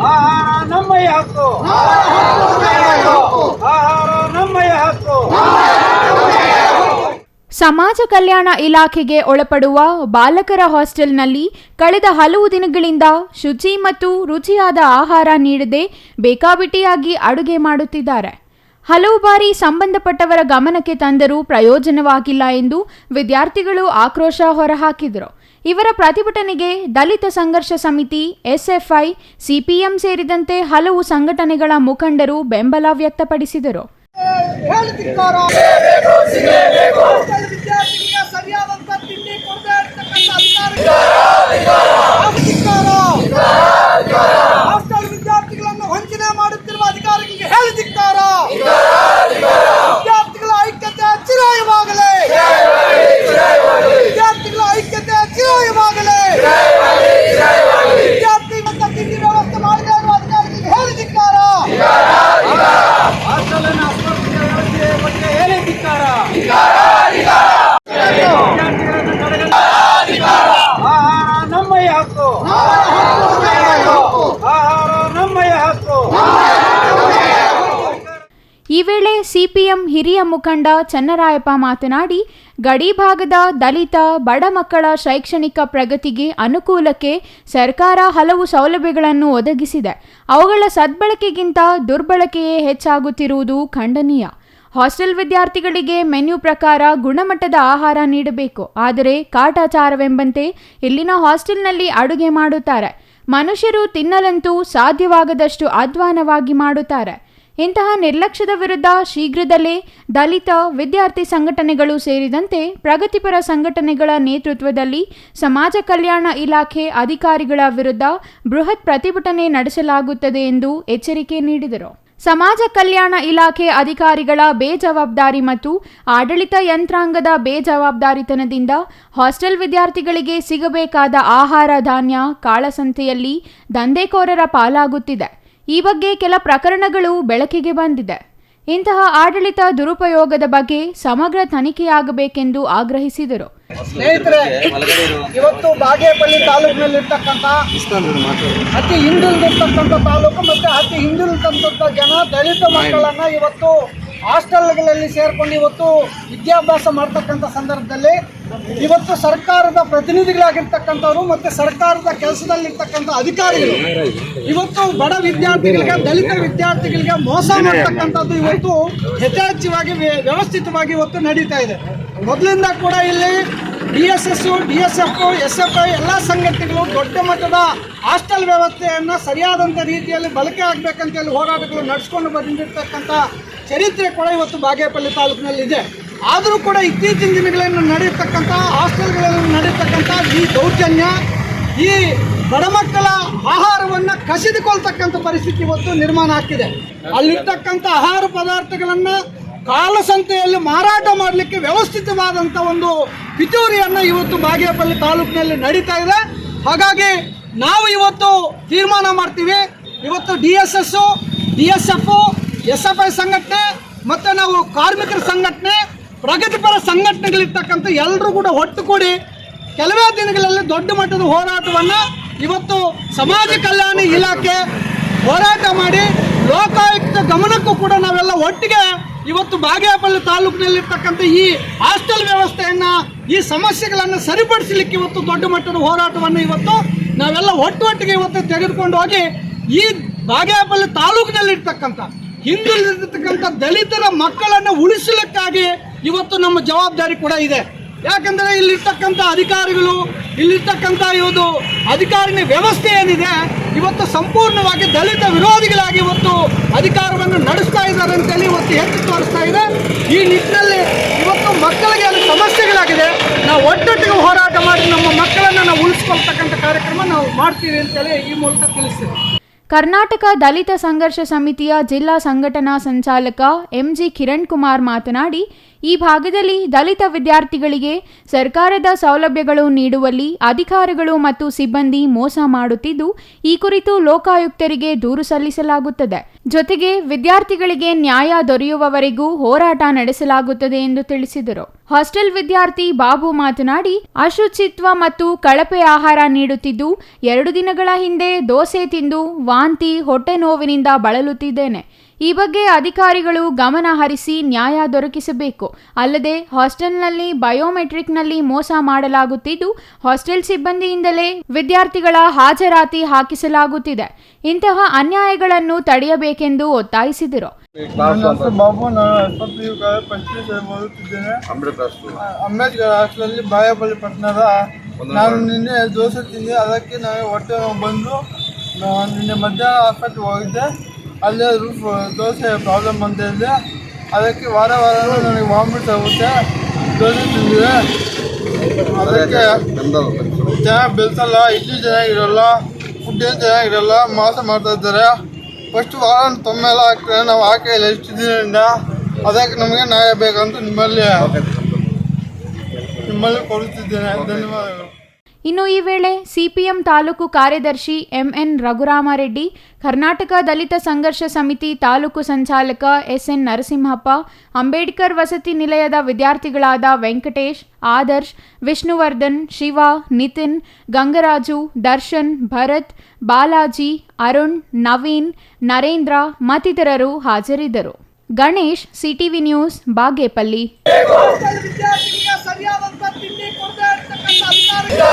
ಆಹಾರ ನಮ್ಮಯ ಹಕ್ಕು, ಆಹಾರ ನಮ್ಮಯ ಹಕ್ಕು. ಸಮಾಜ ಕಲ್ಯಾಣ ಇಲಾಖೆಗೆ ಒಳಪಡುವ ಬಾಲಕರ ಹಾಸ್ಟೆಲ್ನಲ್ಲಿ ಕಳೆದ ಹಲವು ದಿನಗಳಿಂದ ಶುಚಿ ಮತ್ತು ರುಚಿಯಾದ ಆಹಾರ ನೀಡದೆ ಬೇಕಾಬಿಟ್ಟಿಯಾಗಿ ಅಡುಗೆ ಮಾಡುತ್ತಿದ್ದಾರೆ. ಹಲವು ಬಾರಿ ಸಂಬಂಧಪಟ್ಟವರ ಗಮನಕ್ಕೆ ತಂದರೂ ಪ್ರಯೋಜನವಾಗಿಲ್ಲ ಎಂದು ವಿದ್ಯಾರ್ಥಿಗಳು ಆಕ್ರೋಶ ಹೊರಹಾಕಿದರು. ಇವರ ಪ್ರತಿಭಟನೆಗೆ ದಲಿತ ಸಂಘರ್ಷ ಸಮಿತಿ, ಎಸ್ಎಫ್ಐ, ಸಿಪಿಎಂ ಸೇರಿದಂತೆ ಹಲವು ಸಂಘಟನೆಗಳ ಮುಖಂಡರು ಬೆಂಬಲ ವ್ಯಕ್ತಪಡಿಸಿದರು. ವಿದ್ಯಾರ್ಥಿಗಳನ್ನು ವಂಚನೆ ಮಾಡುತ್ತಿರುವ ಅಧಿಕಾರಿಗಳಿಗೆ ಹೇಳಿದಿಕ್ಕಾರ. ವಿದ್ಯಾರ್ಥಿಗಳ ಐಕ್ಯತೆ ಚಿರಾಯವಾಗಲಿ, ವಿದ್ಯಾರ್ಥಿಗಳ ಐಕ್ಯತೆ ಚಿರಾಯವಾಗಲಿ. ವಿದ್ಯಾರ್ಥಿ ಮತ್ತು ತಿಂಡಿ ವ್ಯವಸ್ಥೆ ಮಾಡದೇ ಇರುವ ಅಧಿಕಾರಿಗಳಿಗೆ ಹೇಳಿದಿಕ್ಕಾರ. ಆಹಾರ ನಮ್ಮಯ ಹಕ್ಕು, ಆಹಾರ ನಮ್ಮಯ ಹಕ್ಕು. ಈ ವೇಳೆ ಸಿಪಿಎಂ ಹಿರಿಯ ಮುಖಂಡ ಚನ್ನರಾಯಪ್ಪ ಮಾತನಾಡಿ, ಗಡಿ ಭಾಗದ ದಲಿತ ಬಡ ಮಕ್ಕಳ ಶೈಕ್ಷಣಿಕ ಪ್ರಗತಿಗೆ ಅನುಕೂಲಕ್ಕೆ ಸರ್ಕಾರ ಹಲವು ಸೌಲಭ್ಯಗಳನ್ನು ಒದಗಿಸಿದೆ. ಅವುಗಳ ಸದ್ಬಳಕೆಗಿಂತ ದುರ್ಬಳಕೆಯೇ ಹೆಚ್ಚಾಗುತ್ತಿರುವುದು ಖಂಡನೀಯ. ಹಾಸ್ಟೆಲ್ ವಿದ್ಯಾರ್ಥಿಗಳಿಗೆ ಮೆನ್ಯೂ ಪ್ರಕಾರ ಗುಣಮಟ್ಟದ ಆಹಾರ ನೀಡಬೇಕು. ಆದರೆ ಕಾಟಾಚಾರವೆಂಬಂತೆ ಇಲ್ಲಿನ ಹಾಸ್ಟೆಲ್ನಲ್ಲಿ ಅಡುಗೆ ಮಾಡುತ್ತಾರೆ. ಮನುಷ್ಯರು ತಿನ್ನಲಂತೂ ಸಾಧ್ಯವಾಗದಷ್ಟು ಅಧ್ವಾನವಾಗಿ ಮಾಡುತ್ತಾರೆ. ಇಂತಹ ನಿರ್ಲಕ್ಷ್ಯದ ವಿರುದ್ಧ ಶೀಘ್ರದಲ್ಲೇ ದಲಿತ ವಿದ್ಯಾರ್ಥಿ ಸಂಘಟನೆಗಳು ಸೇರಿದಂತೆ ಪ್ರಗತಿಪರ ಸಂಘಟನೆಗಳ ನೇತೃತ್ವದಲ್ಲಿ ಸಮಾಜ ಕಲ್ಯಾಣ ಇಲಾಖೆ ಅಧಿಕಾರಿಗಳ ವಿರುದ್ಧ ಬೃಹತ್ ಪ್ರತಿಭಟನೆ ನಡೆಸಲಾಗುತ್ತದೆ ಎಂದು ಎಚ್ಚರಿಕೆ ನೀಡಿದರು. ಸಮಾಜ ಕಲ್ಯಾಣ ಇಲಾಖೆ ಅಧಿಕಾರಿಗಳ ಬೇಜವಾಬ್ದಾರಿ ಮತ್ತು ಆಡಳಿತ ಯಂತ್ರಾಂಗದ ಬೇಜವಾಬ್ದಾರಿತನದಿಂದ ಹಾಸ್ಟೆಲ್ ವಿದ್ಯಾರ್ಥಿಗಳಿಗೆ ಸಿಗಬೇಕಾದ ಆಹಾರ ಧಾನ್ಯ ಕಾಳಸಂತೆಯಲ್ಲಿ ದಂಧೆಕೋರರ ಪಾಲಾಗುತ್ತಿದೆ. ಈ ಬಗ್ಗೆ ಕೆಲ ಪ್ರಕರಣಗಳು ಬೆಳಕಿಗೆ ಬಂದಿದೆ. ಇಂತಹ ಆಡಳಿತ ದುರುಪಯೋಗದ ಬಗ್ಗೆ ಸಮಗ್ರ ತನಿಖೆಯಾಗಬೇಕೆಂದು ಆಗ್ರಹಿಸಿದರು. ಸ್ನೇಹಿತರೆ, ಇವತ್ತು ಬಾಗೇಪಲ್ಲಿ ತಾಲೂಕಿನಲ್ಲಿರ್ತಕ್ಕಂಥ ಅತಿ ಹಿಂದುಳಿದಿರ್ತಕ್ಕಂಥ ತಾಲೂಕು ಮತ್ತು ಅತಿ ಹಿಂದುಳಿದಂಥ ಜನ ದಲಿತ ಮಕ್ಕಳನ್ನು ಇವತ್ತು ಹಾಸ್ಟೆಲ್ಗಳಲ್ಲಿ ಸೇರ್ಕೊಂಡು ಇವತ್ತು ವಿದ್ಯಾಭ್ಯಾಸ ಮಾಡ್ತಕ್ಕಂಥ ಸಂದರ್ಭದಲ್ಲಿ ಇವತ್ತು ಸರ್ಕಾರದ ಪ್ರತಿನಿಧಿಗಳಾಗಿರ್ತಕ್ಕಂಥವ್ರು ಮತ್ತು ಸರ್ಕಾರದ ಕೆಲಸದಲ್ಲಿರ್ತಕ್ಕಂಥ ಅಧಿಕಾರಿಗಳು ಇವತ್ತು ಬಡ ವಿದ್ಯಾರ್ಥಿಗಳಿಗೆ, ದಲಿತ ವಿದ್ಯಾರ್ಥಿಗಳಿಗೆ ಮೋಸ ಮಾಡ್ತಕ್ಕಂಥದ್ದು ಇವತ್ತು ಯಥೇಚ್ಛವಾಗಿ ವ್ಯವಸ್ಥಿತವಾಗಿ ಇವತ್ತು ನಡೀತಾ ಇದೆ. ಮೊದಲಿಂದ ಕೂಡ ಇಲ್ಲಿ DSS, DSF, SFI ಎಲ್ಲ ಸಂಘಟನೆಗಳು ದೊಡ್ಡ ಮಟ್ಟದ ಹಾಸ್ಟೆಲ್ ವ್ಯವಸ್ಥೆಯನ್ನು ಸರಿಯಾದಂಥ ರೀತಿಯಲ್ಲಿ ಬಳಕೆ ಆಗಬೇಕಂತೇಳಿ ಹೋರಾಟಗಳು ನಡೆಸ್ಕೊಂಡು ಬಂದಿರತಕ್ಕಂಥ ಚರಿತ್ರೆ ಕೂಡ ಇವತ್ತು ಬಾಗೇಪಲ್ಲಿ ತಾಲೂಕಿನಲ್ಲಿದೆ. ಆದರೂ ಕೂಡ ಇತ್ತೀಚಿನ ದಿನಗಳಲ್ಲಿ ನಡೆಯತಕ್ಕಂಥ ಹಾಸ್ಟೆಲ್ಗಳಲ್ಲಿ ನಡೆಯತಕ್ಕಂಥ ಈ ದೌರ್ಜನ್ಯ, ಈ ಬಡ ಮಕ್ಕಳ ಆಹಾರವನ್ನು ಕಸಿದುಕೊಳ್ತಕ್ಕಂಥ ಪರಿಸ್ಥಿತಿ ಇವತ್ತು ನಿರ್ಮಾಣ ಆಗ್ತಿದೆ. ಅಲ್ಲಿರ್ತಕ್ಕಂಥ ಆಹಾರ ಪದಾರ್ಥಗಳನ್ನು ಕಾಳಸಂತೆಯಲ್ಲಿ ಮಾರಾಟ ಮಾಡಲಿಕ್ಕೆ ವ್ಯವಸ್ಥಿತವಾದಂಥ ಒಂದು ಪಿತೂರಿಯನ್ನು ಇವತ್ತು ಬಾಗೇಪಲ್ಲಿ ತಾಲೂಕಿನಲ್ಲಿ ನಡೀತಾ ಇದೆ. ಹಾಗಾಗಿ ನಾವು ಇವತ್ತು ತೀರ್ಮಾನ ಮಾಡ್ತೀವಿ, ಇವತ್ತು DSS, DSF, SFI ಸಂಘಟನೆ ಮತ್ತು ನಾವು ಕಾರ್ಮಿಕರ ಸಂಘಟನೆ, ಪ್ರಗತಿಪರ ಸಂಘಟನೆಗಳಿರ್ತಕ್ಕಂಥ ಎಲ್ಲರೂ ಕೂಡ ಒಟ್ಟುಗೂಡಿ ಕೆಲವೇ ದಿನಗಳಲ್ಲಿ ದೊಡ್ಡ ಮಟ್ಟದ ಹೋರಾಟವನ್ನು ಇವತ್ತು ಸಮಾಜ ಕಲ್ಯಾಣ ಇಲಾಖೆ ಹೋರಾಟ ಮಾಡಿ ಲೋಕಾಯುಕ್ತ ಗಮನಕ್ಕೂ ಕೂಡ ನಾವೆಲ್ಲ ಒಟ್ಟಿಗೆ ಇವತ್ತು ಬಾಗೇಪಲ್ಲಿ ತಾಲೂಕಿನಲ್ಲಿರ್ತಕ್ಕಂಥ ಈ ಹಾಸ್ಟೆಲ್ ವ್ಯವಸ್ಥೆಯನ್ನು, ಈ ಸಮಸ್ಯೆಗಳನ್ನು ಸರಿಪಡಿಸಲಿಕ್ಕೆ ಇವತ್ತು ದೊಡ್ಡ ಮಟ್ಟದ ಹೋರಾಟವನ್ನು ಇವತ್ತು ನಾವೆಲ್ಲ ಒಟ್ಟಿಗೆ ಇವತ್ತು ತೆಗೆದುಕೊಂಡು ಹೋಗಿ ಈ ಬಾಗೇಪಲ್ಲಿ ತಾಲೂಕಿನಲ್ಲಿರ್ತಕ್ಕಂಥ ಹಿಂದುಳಿದಿರ್ತಕ್ಕಂಥ ದಲಿತರ ಮಕ್ಕಳನ್ನು ಉಳಿಸಲಿಕ್ಕಾಗಿ ಇವತ್ತು ನಮ್ಮ ಜವಾಬ್ದಾರಿ ಕೂಡ ಇದೆ. ಯಾಕಂದರೆ ಇಲ್ಲಿರ್ತಕ್ಕಂಥ ಅಧಿಕಾರಿಗಳು, ಇಲ್ಲಿರ್ತಕ್ಕಂಥ ಇವತ್ತು ಅಧಿಕಾರಿನ ವ್ಯವಸ್ಥೆ ಏನಿದೆ ಇವತ್ತು ಸಂಪೂರ್ಣವಾಗಿ ದಲಿತ ವಿರೋಧಿಗಳಾಗಿ ಇವತ್ತು ಅಧಿಕಾರವನ್ನು ನಡೆಸ್ತಾ ಇದ್ದಾರೆ ಅಂತೇಳಿ ಇವತ್ತು ಎತ್ತಿ ತೋರಿಸ್ತಾ ಇದೆ. ಈ ನಿಟ್ಟಿನಲ್ಲಿ ಇವತ್ತು ಮಕ್ಕಳಿಗೆ ಅಲ್ಲಿ ಸಮಸ್ಯೆಗಳಾಗಿದೆ. ನಾವು ಒಟ್ಟೊಟ್ಟಿಗೆ ಹೋರಾಟ ಮಾಡಿ ನಮ್ಮ ಮಕ್ಕಳನ್ನು ನಾವು ಉಳಿಸ್ಕೊಳ್ತಕ್ಕಂಥ ಕಾರ್ಯಕ್ರಮ ನಾವು ಮಾಡ್ತೀವಿ ಅಂತೇಳಿ ಈ ಮೂಲಕ ತಿಳಿಸ್ತೀವಿ. ಕರ್ನಾಟಕ ದಲಿತ ಸಂಘರ್ಷ ಸಮಿತಿಯ ಜಿಲ್ಲಾ ಸಂಘಟನಾ ಸಂಚಾಲಕ MG ಕಿರಣ್ ಕುಮಾರ್ ಮಾತನಾಡಿ, ಈ ಭಾಗದಲ್ಲಿ ದಲಿತ ವಿದ್ಯಾರ್ಥಿಗಳಿಗೆ ಸರ್ಕಾರದ ಸೌಲಭ್ಯಗಳು ನೀಡುವಲ್ಲಿ ಅಧಿಕಾರಿಗಳು ಮತ್ತು ಸಿಬ್ಬಂದಿ ಮೋಸ ಮಾಡುತ್ತಿದ್ದು, ಈ ಕುರಿತು ಲೋಕಾಯುಕ್ತರಿಗೆ ದೂರು ಸಲ್ಲಿಸಲಾಗುತ್ತದೆ. ಜೊತೆಗೆ ವಿದ್ಯಾರ್ಥಿಗಳಿಗೆ ನ್ಯಾಯ ದೊರೆಯುವವರೆಗೂ ಹೋರಾಟ ನಡೆಸಲಾಗುತ್ತದೆ ಎಂದು ತಿಳಿಸಿದರು. ಹಾಸ್ಟೆಲ್ ವಿದ್ಯಾರ್ಥಿ ಬಾಬು ಮಾತನಾಡಿ, ಅಶುಚಿತ್ವ ಮತ್ತು ಕಳಪೆ ಆಹಾರ ನೀಡುತ್ತಿದ್ದು, 2 ದಿನಗಳ ಹಿಂದೆ ದೋಸೆ ತಿಂದು ವಾಂತಿ, ಹೊಟ್ಟೆ ನೋವಿನಿಂದ ಬಳಲುತ್ತಿದ್ದೇನೆ. ಈ ಬಗ್ಗೆ ಅಧಿಕಾರಿಗಳು ಗಮನ ಹರಿಸಿ ನ್ಯಾಯ ದೊರಕಿಸಬೇಕು. ಅಲ್ಲದೆ ಹಾಸ್ಟೆಲ್ನಲ್ಲಿ ಬಯೋಮೆಟ್ರಿಕ್ನಲ್ಲಿ ಮೋಸ ಮಾಡಲಾಗುತ್ತಿದ್ದು, ಹಾಸ್ಟೆಲ್ ಸಿಬ್ಬಂದಿಯಿಂದಲೇ ವಿದ್ಯಾರ್ಥಿಗಳ ಹಾಜರಾತಿ ಹಾಕಿಸಲಾಗುತ್ತಿದೆ. ಇಂತಹ ಅನ್ಯಾಯಗಳನ್ನು ತಡೆಯಬೇಕೆಂದು ಒತ್ತಾಯಿಸಿದರು. ಬಾಬು, ನಾನು ಓದುತ್ತಿದ್ದೇನೆ. ಅಂಬೇಡ್ಕರ್ ಹಾಸ್ಟೆಲಲ್ಲಿ ಬಾಯಪಲ್ಲಿ ಪಟ್ಟಣದ. ನಾನು ನಿನ್ನೆ ದೋಸೆ ತಿಂದೆ, ಅದಕ್ಕೆ ನನಗೆ ಹೊಟ್ಟೆ ನೋವು ಬಂದು ನಿನ್ನೆ ಮಧ್ಯಾಹ್ನ ಹಾಸ್ಪಿಟ್ಲ್ಗೆ ಹೋಗಿದ್ದೆ. ಅಲ್ಲೇ ದೋಸೆ ಪ್ರಾಬ್ಲಮ್ ಅಂತ ಇದೆ. ಅದಕ್ಕೆ ವಾರ ನನಗೆ ವಾಮಿಟ್ ಆಗುತ್ತೆ. ದೋಸೆ ತಿಂದಿದೆ, ಅದಕ್ಕೆ ಚೆನ್ನಾಗಿ ಬೆಳೆಸಲ್ಲ, ಇಡ್ಲಿ ಚೆನ್ನಾಗಿರಲ್ಲ, ಫುಡ್ ಏನು ಚೆನ್ನಾಗಿರಲ್ಲ, ಮೋಸ ಮಾಡ್ತಾ ಇದ್ದಾರೆ. ಫಸ್ಟ್ ವಾರ ತೊಮ್ಮೆಲ್ಲ ಹಾಕ್ತಾರೆ, ನಾವು ಹಾಕಿಲ್ಲ ಎಷ್ಟು ದಿನದಿಂದ. ಅದಕ್ಕೆ ನಮಗೆ ನ್ಯಾಯ ಬೇಕಂತ ನಿಮ್ಮಲ್ಲಿ ಕೊಡುತ್ತಿದ್ದೇನೆ. ಧನ್ಯವಾದಗಳು. ಇನ್ನು ಈ ವೇಳೆ ಸಿಪಿಎಂ ತಾಲೂಕು ಕಾರ್ಯದರ್ಶಿ ಎಂಎನ್ ರಘುರಾಮರೆಡ್ಡಿ, ಕರ್ನಾಟಕ ದಲಿತ ಸಂಘರ್ಷ ಸಮಿತಿ ತಾಲೂಕು ಸಂಚಾಲಕ ಎಸ್ಎನ್ ನರಸಿಂಹಪ್ಪ, ಅಂಬೇಡ್ಕರ್ ವಸತಿ ನಿಲಯದ ವಿದ್ಯಾರ್ಥಿಗಳಾದ ವೆಂಕಟೇಶ್, ಆದರ್ಶ್, ವಿಷ್ಣುವರ್ಧನ್, ಶಿವ, ನಿತಿನ್, ಗಂಗರಾಜು, ದರ್ಶನ್, ಭರತ್, ಬಾಲಾಜಿ, ಅರುಣ್, ನವೀನ್, ನರೇಂದ್ರ ಮತ್ತಿತರರು ಹಾಜರಿದ್ದರು. Ganesh, CTV news, Bagepalli. ವಿದ್ಯಾರ್ಥಿಗಳಿಗೆ ಸರಿಯಾದಂತ ತಿಂಡಿ ಕೊಡದೆ ಇರ್ತಕ್ಕಂಥ ಅಧಿಕಾರಿಗಳು